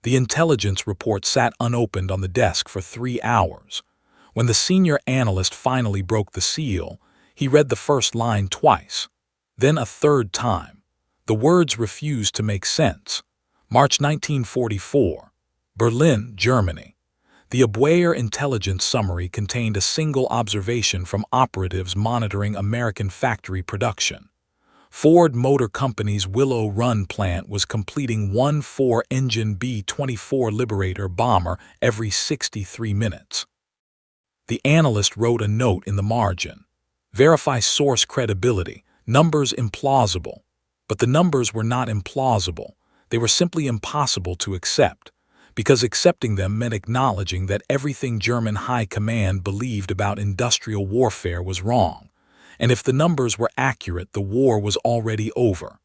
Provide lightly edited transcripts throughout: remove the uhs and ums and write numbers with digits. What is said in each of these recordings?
The intelligence report sat unopened on the desk for 3 hours. When the senior analyst finally broke the seal, he read the first line twice, then a third time. The words refused to make sense. March 1944, Berlin, Germany. The Abwehr intelligence summary contained a single observation from operatives monitoring American factory production. Ford Motor Company's Willow Run plant was completing one 4-engine B-24 Liberator bomber every 63 minutes. The analyst wrote a note in the margin. Verify source credibility, numbers implausible. But the numbers were not implausible. They were simply impossible to accept, because accepting them meant acknowledging that everything German high command believed about industrial warfare was wrong. And if the numbers were accurate, the war was already over.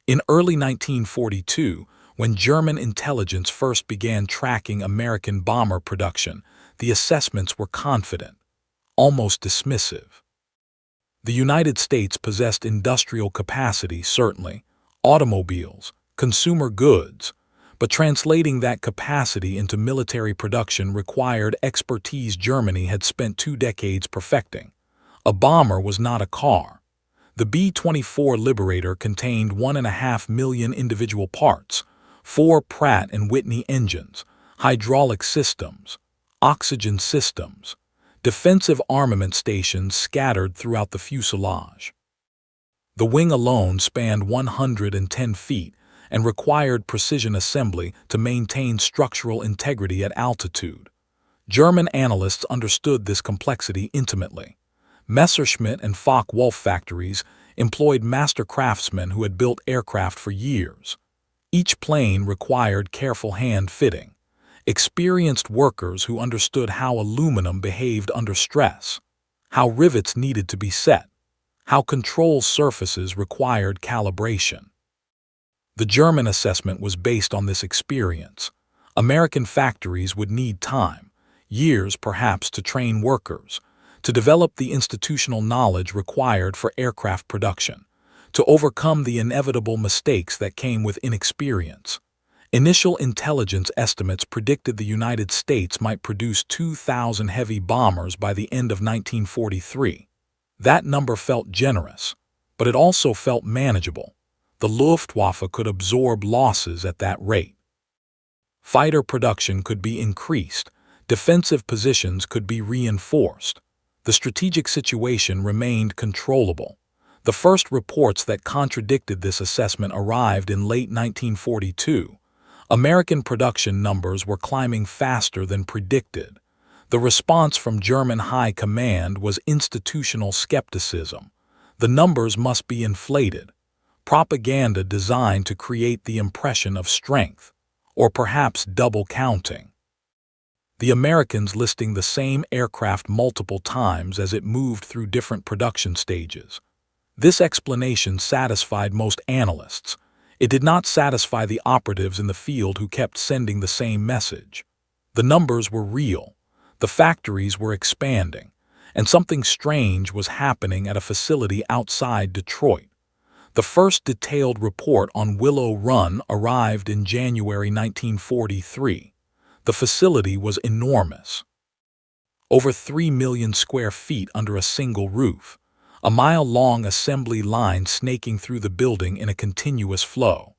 In early 1942, when German intelligence first began tracking American bomber production, the assessments were confident, almost dismissive. The United States possessed industrial capacity, certainly, automobiles, consumer goods, but translating that capacity into military production required expertise Germany had spent 2 decades perfecting. A bomber was not a car. The B-24 Liberator contained 1.5 million individual parts, 4 Pratt & Whitney engines, hydraulic systems, oxygen systems, defensive armament stations scattered throughout the fuselage. The wing alone spanned 110 feet and required precision assembly to maintain structural integrity at altitude. German analysts understood this complexity intimately. Messerschmitt and Focke-Wulf factories employed master craftsmen who had built aircraft for years. Each plane required careful hand fitting. Experienced workers who understood how aluminum behaved under stress, how rivets needed to be set, how control surfaces required calibration. The German assessment was based on this experience. American factories would need time, years perhaps, to train workers, to develop the institutional knowledge required for aircraft production, to overcome the inevitable mistakes that came with inexperience. Initial intelligence estimates predicted the United States might produce 2,000 heavy bombers by the end of 1943. That number felt generous, but it also felt manageable. The Luftwaffe could absorb losses at that rate. Fighter production could be increased, defensive positions could be reinforced. The strategic situation remained controllable. The first reports that contradicted this assessment arrived in late 1942. American production numbers were climbing faster than predicted. The response from German high command was institutional skepticism. The numbers must be inflated. Propaganda designed to create the impression of strength, or perhaps double counting. The Americans listing the same aircraft multiple times as it moved through different production stages. This explanation satisfied most analysts. It did not satisfy the operatives in the field who kept sending the same message. The numbers were real, the factories were expanding, and something strange was happening at a facility outside Detroit. The first detailed report on Willow Run arrived in January 1943. The facility was enormous. Over 3 million square feet under a single roof, a mile-long assembly line snaking through the building in a continuous flow.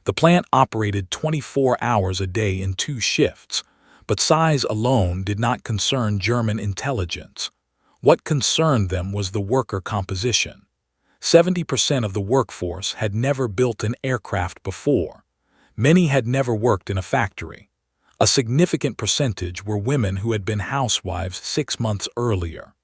The plant operated 24 hours a day in 2 shifts, but size alone did not concern German intelligence. What concerned them was the worker composition. 70% of the workforce had never built an aircraft before. Many had never worked in a factory. A significant percentage were women who had been housewives 6 months earlier.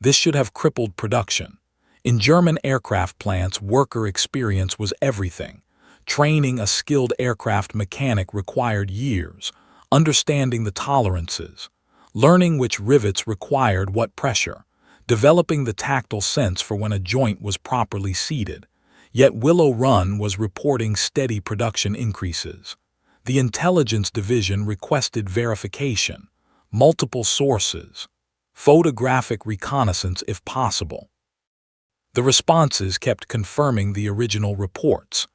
This should have crippled production. In German aircraft plants, worker experience was everything. Training a skilled aircraft mechanic required years, understanding the tolerances, learning which rivets required what pressure, developing the tactile sense for when a joint was properly seated. Yet Willow Run was reporting steady production increases. The intelligence division requested verification, multiple sources, photographic reconnaissance if possible. The responses kept confirming the original reports.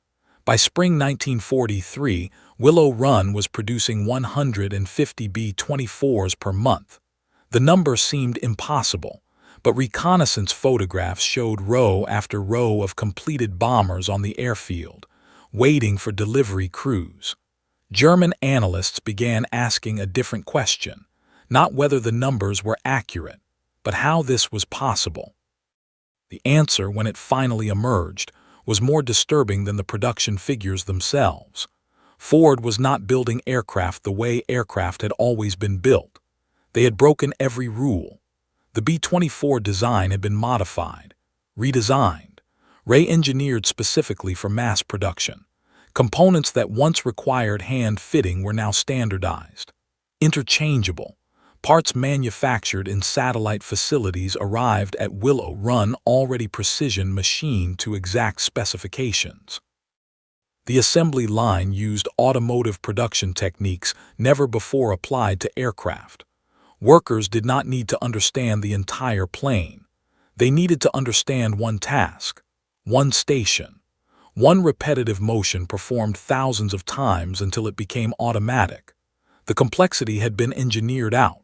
By spring 1943, Willow Run was producing 150 B-24s per month. The number seemed impossible, but reconnaissance photographs showed row after row of completed bombers on the airfield, waiting for delivery crews. German analysts began asking a different question, not whether the numbers were accurate, but how this was possible. The answer, when it finally emerged, was more disturbing than the production figures themselves. Ford was not building aircraft the way aircraft had always been built. They had broken every rule. The B-24 design had been modified, redesigned, re-engineered specifically for mass production. Components that once required hand fitting were now standardized, interchangeable. Parts manufactured in satellite facilities arrived at Willow Run already precision machined to exact specifications. The assembly line used automotive production techniques never before applied to aircraft. Workers did not need to understand the entire plane. They needed to understand one task, one station. One repetitive motion performed thousands of times until it became automatic. The complexity had been engineered out.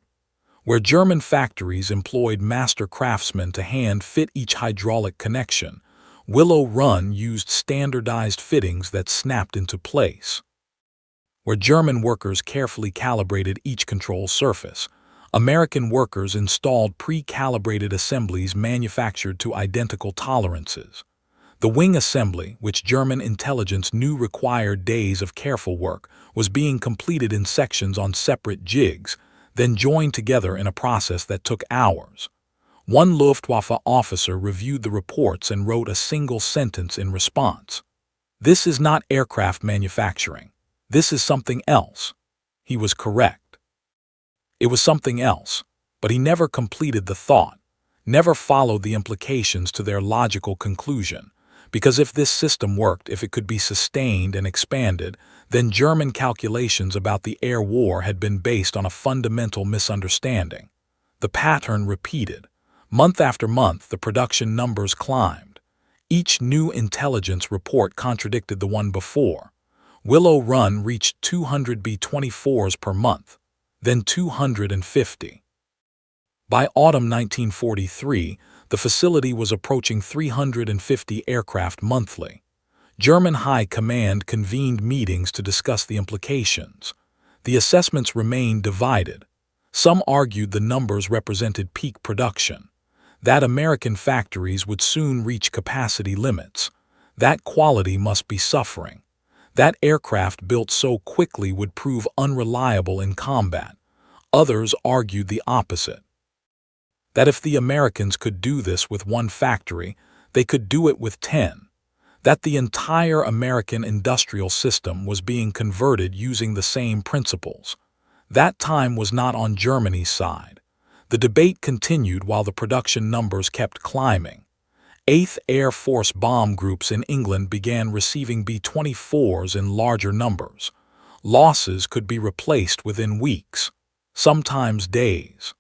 Where German factories employed master craftsmen to hand-fit each hydraulic connection, Willow Run used standardized fittings that snapped into place. Where German workers carefully calibrated each control surface, American workers installed pre-calibrated assemblies manufactured to identical tolerances. The wing assembly, which German intelligence knew required days of careful work, was being completed in sections on separate jigs, then joined together in a process that took hours. One Luftwaffe officer reviewed the reports and wrote a single sentence in response. "This is not aircraft manufacturing. This is something else." He was correct. It was something else, but he never completed the thought, never followed the implications to their logical conclusion. Because if this system worked, if it could be sustained and expanded, then German calculations about the air war had been based on a fundamental misunderstanding. The pattern repeated. Month after month, the production numbers climbed. Each new intelligence report contradicted the one before. Willow Run reached 200 B-24s per month, then 250. By autumn 1943, the facility was approaching 350 aircraft monthly. German High Command convened meetings to discuss the implications. The assessments remained divided. Some argued the numbers represented peak production, that American factories would soon reach capacity limits, that quality must be suffering, that aircraft built so quickly would prove unreliable in combat. Others argued the opposite, that if the Americans could do this with one factory, they could do it with 10. That the entire American industrial system was being converted using the same principles. That time was not on Germany's side. The debate continued while the production numbers kept climbing. 8th Air Force bomb groups in England began receiving B-24s in larger numbers. Losses could be replaced within weeks, sometimes days.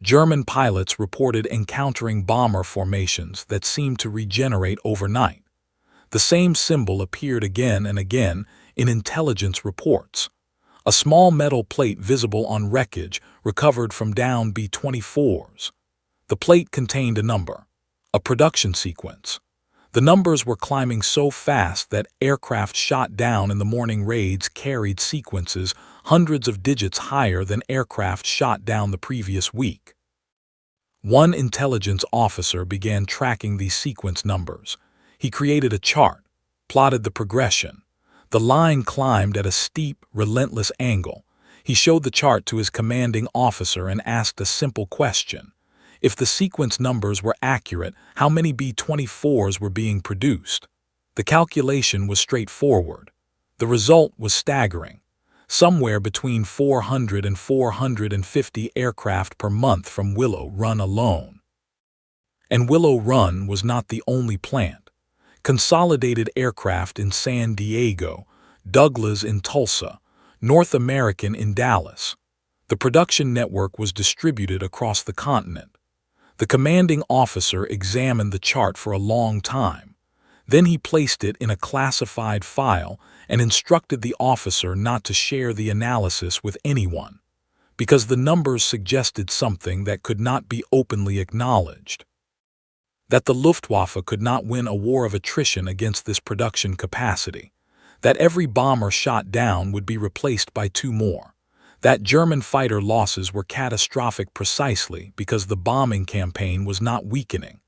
German pilots reported encountering bomber formations that seemed to regenerate overnight. The same symbol appeared again and again in intelligence reports. A small metal plate visible on wreckage recovered from downed B-24s. The plate contained a number, a production sequence. The numbers were climbing so fast that aircraft shot down in the morning raids carried sequences hundreds of digits higher than aircraft shot down the previous week. One intelligence officer began tracking these sequence numbers. He created a chart, plotted the progression. The line climbed at a steep, relentless angle. He showed the chart to his commanding officer and asked a simple question. If the sequence numbers were accurate, how many B-24s were being produced? The calculation was straightforward. The result was staggering. Somewhere between 400 and 450 aircraft per month from Willow Run alone. And Willow Run was not the only plant. Consolidated Aircraft in San Diego, Douglas in Tulsa, North American in Dallas. The production network was distributed across the continent. The commanding officer examined the chart for a long time. Then he placed it in a classified file and instructed the officer not to share the analysis with anyone, because the numbers suggested something that could not be openly acknowledged. That the Luftwaffe could not win a war of attrition against this production capacity. That every bomber shot down would be replaced by two more. That German fighter losses were catastrophic precisely because the bombing campaign was not weakening,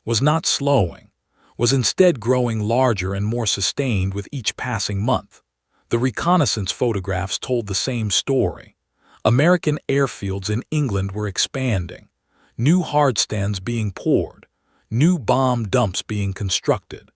was not slowing, was instead growing larger and more sustained with each passing month. The reconnaissance photographs told the same story. American airfields in England were expanding, new hardstands being poured, new bomb dumps being constructed.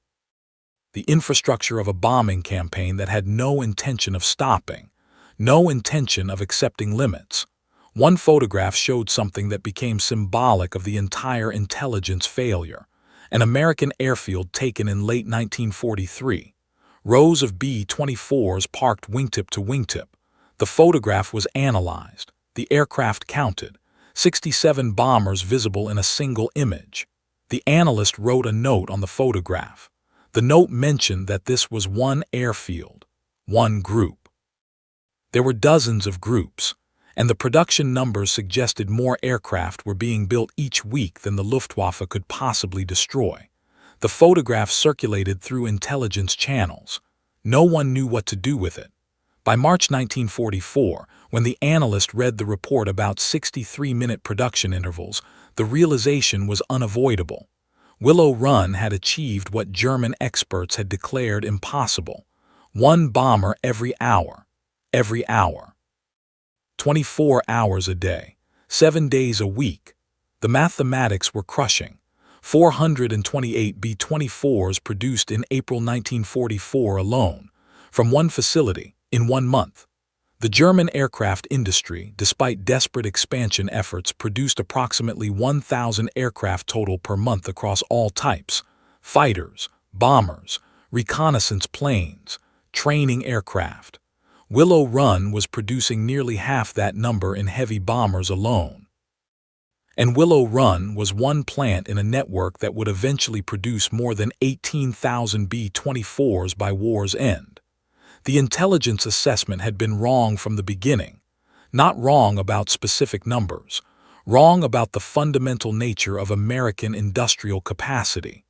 The infrastructure of a bombing campaign that had no intention of stopping, no intention of accepting limits. One photograph showed something that became symbolic of the entire intelligence failure. An American airfield taken in late 1943. Rows of B-24s parked wingtip to wingtip. The photograph was analyzed, the aircraft counted, 67 bombers visible in a single image. The analyst wrote a note on the photograph. The note mentioned that this was one airfield, one group. There were dozens of groups, and the production numbers suggested more aircraft were being built each week than the Luftwaffe could possibly destroy. The photograph circulated through intelligence channels. No one knew what to do with it. By March 1944, when the analyst read the report about 63-minute production intervals, the realization was unavoidable. Willow Run had achieved what German experts had declared impossible. One bomber every hour. 24 hours a day, 7 days a week. The mathematics were crushing. 428 B-24s produced in April 1944 alone, from one facility, in 1 month. The German aircraft industry, despite desperate expansion efforts, produced approximately 1,000 aircraft total per month across all types: fighters, bombers, reconnaissance planes, training aircraft. Willow Run was producing nearly half that number in heavy bombers alone. And Willow Run was one plant in a network that would eventually produce more than 18,000 B-24s by war's end. The intelligence assessment had been wrong from the beginning. Not wrong about specific numbers, wrong about the fundamental nature of American industrial capacity.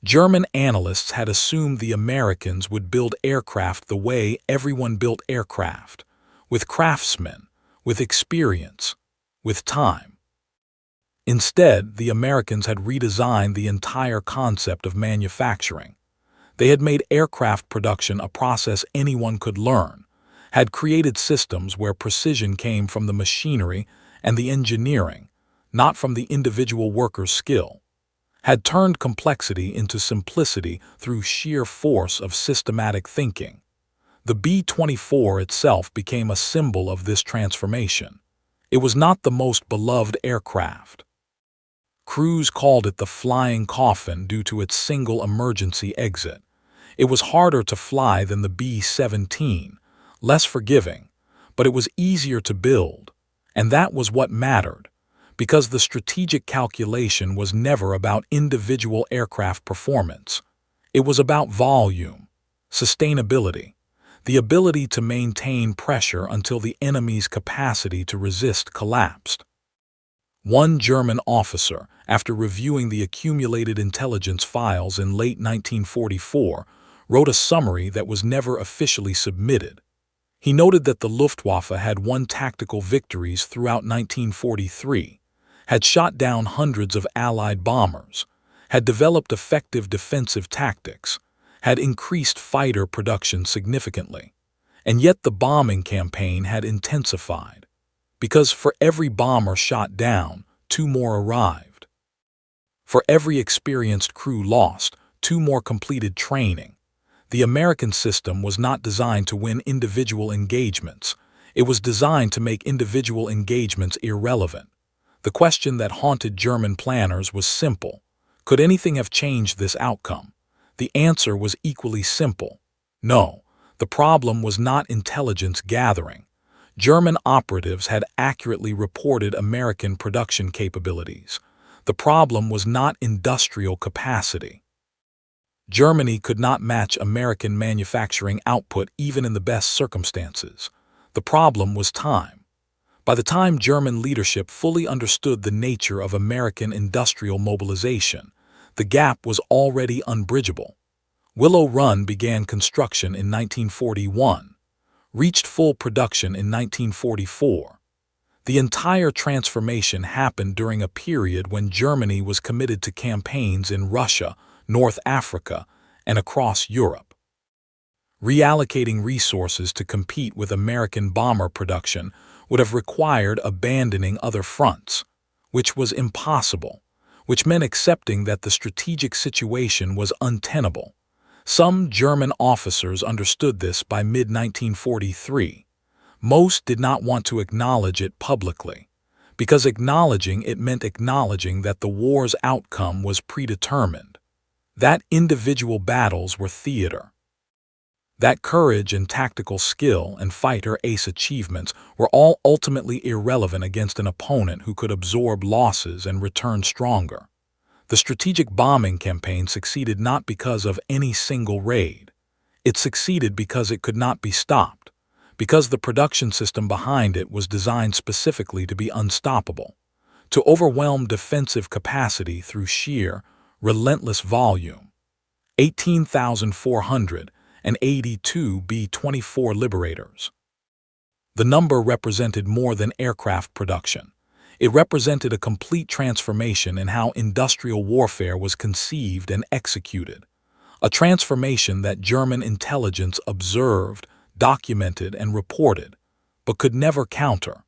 German analysts had assumed the Americans would build aircraft the way everyone built aircraft, with craftsmen, with experience, with time. Instead, the Americans had redesigned the entire concept of manufacturing. They had made aircraft production a process anyone could learn, had created systems where precision came from the machinery and the engineering, not from the individual worker's skill, had turned complexity into simplicity through sheer force of systematic thinking. The B-24 itself became a symbol of this transformation. It was not the most beloved aircraft. Crews called it the flying coffin due to its single emergency exit. It was harder to fly than the B-17, less forgiving, but it was easier to build, and that was what mattered, because the strategic calculation was never about individual aircraft performance. It was about volume, sustainability, the ability to maintain pressure until the enemy's capacity to resist collapsed. One German officer, after reviewing the accumulated intelligence files in late 1944, wrote a summary that was never officially submitted. He noted that the Luftwaffe had won tactical victories throughout 1943, had shot down hundreds of Allied bombers, had developed effective defensive tactics, had increased fighter production significantly, and yet the bombing campaign had intensified, because for every bomber shot down, 2 more arrived. For every experienced crew lost, 2 more completed training. The American system was not designed to win individual engagements. It was designed to make individual engagements irrelevant. The question that haunted German planners was simple. Could anything have changed this outcome? The answer was equally simple. No, the problem was not intelligence gathering. German operatives had accurately reported American production capabilities. The problem was not industrial capacity. Germany could not match American manufacturing output even in the best circumstances. The problem was time. By the time German leadership fully understood the nature of American industrial mobilization, the gap was already unbridgeable. Willow Run began construction in 1941, reached full production in 1944. The entire transformation happened during a period when Germany was committed to campaigns in Russia, North Africa, and across Europe. Reallocating resources to compete with American bomber production would have required abandoning other fronts, which was impossible, which meant accepting that the strategic situation was untenable. Some German officers understood this by mid-1943. Most did not want to acknowledge it publicly, because acknowledging it meant acknowledging that the war's outcome was predetermined, that individual battles were theater, that courage and tactical skill and fighter ace achievements were all ultimately irrelevant against an opponent who could absorb losses and return stronger. The strategic bombing campaign succeeded not because of any single raid. It succeeded because it could not be stopped, because the production system behind it was designed specifically to be unstoppable, to overwhelm defensive capacity through sheer, relentless volume. 18,482 B-24 Liberators. The number represented more than aircraft production. It represented a complete transformation in how industrial warfare was conceived and executed, a transformation that German intelligence observed, documented, and reported, but could never counter.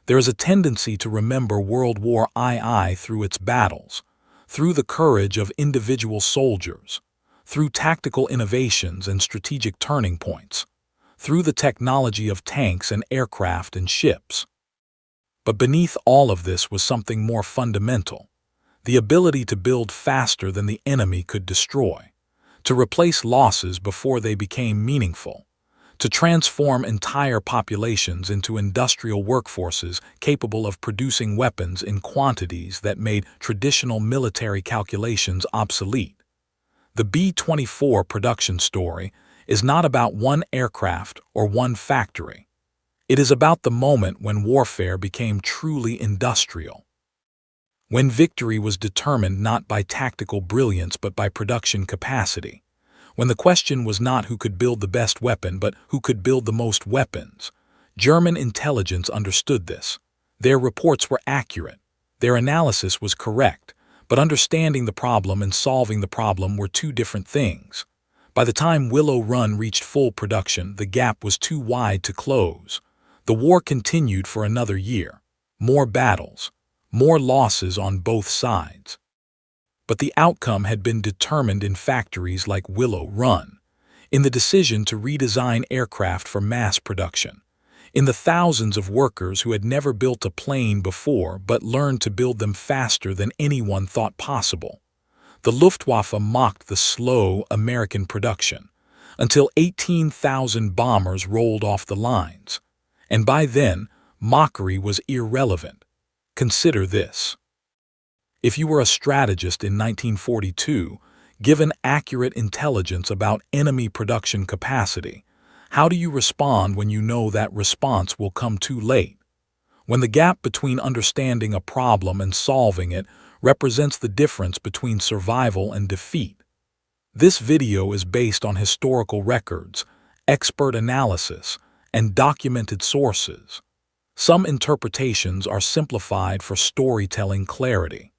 There is a tendency to remember World War II through its battles, through the courage of individual soldiers, through tactical innovations and strategic turning points, through the technology of tanks and aircraft and ships. But beneath all of this was something more fundamental, the ability to build faster than the enemy could destroy, to replace losses before they became meaningful, to transform entire populations into industrial workforces capable of producing weapons in quantities that made traditional military calculations obsolete. The B-24 production story is not about one aircraft or one factory. It is about the moment when warfare became truly industrial, when victory was determined not by tactical brilliance but by production capacity, when the question was not who could build the best weapon but who could build the most weapons. German intelligence understood this. Their reports were accurate. Their analysis was correct, but understanding the problem and solving the problem were two different things. By the time Willow Run reached full production, the gap was too wide to close. The war continued for another year. More battles, more losses on both sides. But the outcome had been determined in factories like Willow Run, in the decision to redesign aircraft for mass production, in the thousands of workers who had never built a plane before but learned to build them faster than anyone thought possible. The Luftwaffe mocked the slow American production until 18,000 bombers rolled off the lines. And by then, mockery was irrelevant. Consider this. If you were a strategist in 1942, given accurate intelligence about enemy production capacity, how do you respond when you know that response will come too late? When the gap between understanding a problem and solving it represents the difference between survival and defeat. This video is based on historical records, expert analysis, and documented sources. Some interpretations are simplified for storytelling clarity.